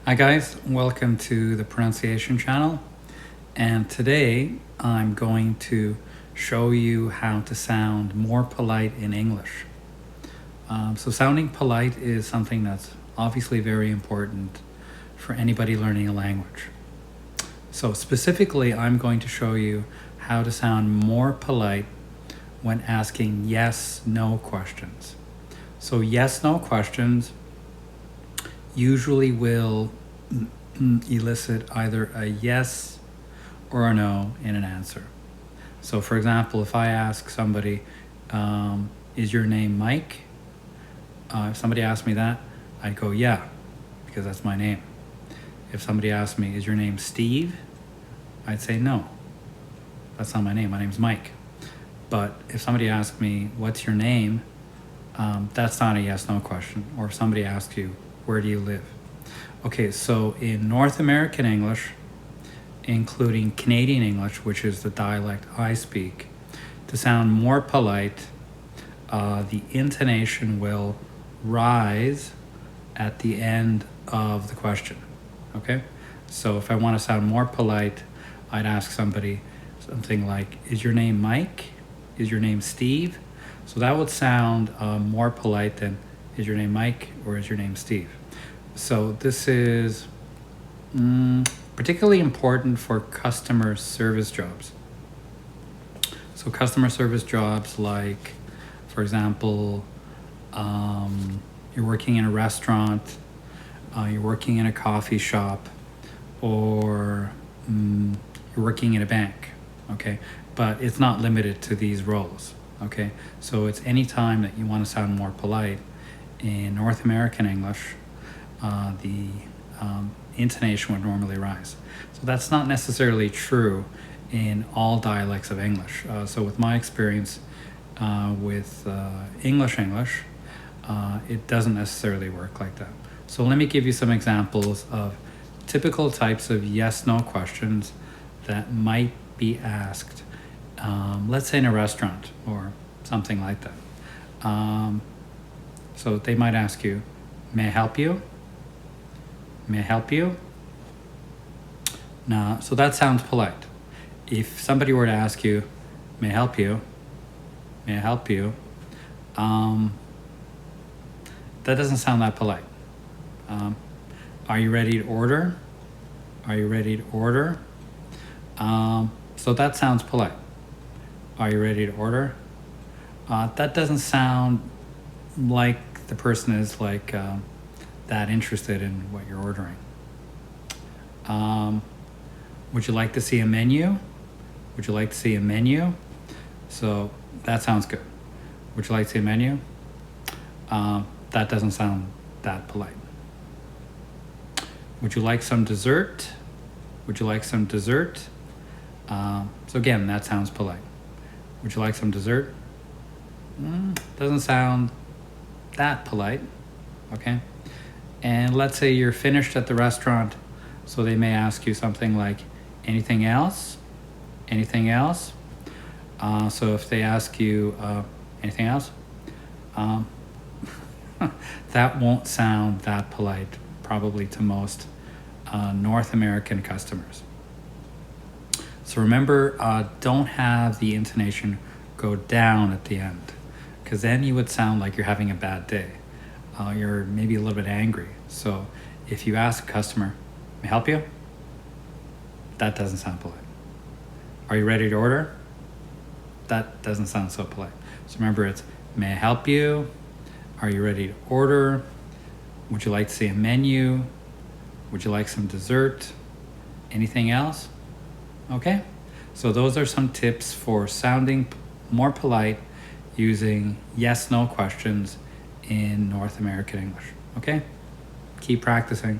Hi guys, welcome to the pronunciation channel, and today I'm going to show you how to sound more polite in English. So sounding polite is something that's obviously very important for anybody learning a language. So specifically, I'm going to show you how to sound more polite when asking yes/no questions. So yes/no questions usually will elicit either a yes or a no in an answer. So for example, if I ask somebody, is your name Mike? If somebody asked me that, I'd go yeah, because that's my name. If somebody asked me, is your name Steve? I'd say no, that's not my name, my name's Mike. But if somebody asked me, what's your name? That's not a yes/no question. Or if somebody asks you, where do you live? Okay, so in North American English, including Canadian English, which is the dialect I speak, to sound more polite, the intonation will rise at the end of the question, okay? So if I want to sound more polite, I'd ask somebody something like, is your name Mike? Is your name Steve? So that would sound more polite than, is your name Mike or is your name Steve? So this is particularly important for customer service jobs. So customer service jobs like, for example, you're working in a restaurant, you're working in a coffee shop, or you're working in a bank, okay? But it's not limited to these roles, okay? So it's any time that you want to sound more polite in North American English, the intonation would normally rise. So that's not necessarily true in all dialects of English. So with my experience with English, it doesn't necessarily work like that. So let me give you some examples of typical types of yes/no questions that might be asked, let's say in a restaurant or something like that. So they might ask you, may I help you? May I help you? Now, so that sounds polite. If somebody were to ask you, may I help you? May I help you? That doesn't sound that polite. Are you ready to order? Are you ready to order? So that sounds polite. Are you ready to order? That doesn't sound like the person is like that interested in what you're ordering. Would you like to see a menu? Would you like to see a menu? So that sounds good. Would you like to see a menu? That doesn't sound that polite. Would you like some dessert? Would you like some dessert? So again, that sounds polite. Would you like some dessert? Doesn't sound that polite, okay? And let's say you're finished at the restaurant, so they may ask you something like, anything else? Anything else? So if they ask you, anything else? That won't sound that polite, probably to most North American customers. So remember, don't have the intonation go down at the end, because then you would sound like you're having a bad day. You're maybe a little bit angry. So if you ask a customer, may I help you? That doesn't sound polite. Are you ready to order? That doesn't sound so polite. So remember, it's, may I help you? Are you ready to order? Would you like to see a menu? Would you like some dessert? Anything else? Okay, so those are some tips for sounding more polite using yes/no questions in North American English. Okay, keep practicing.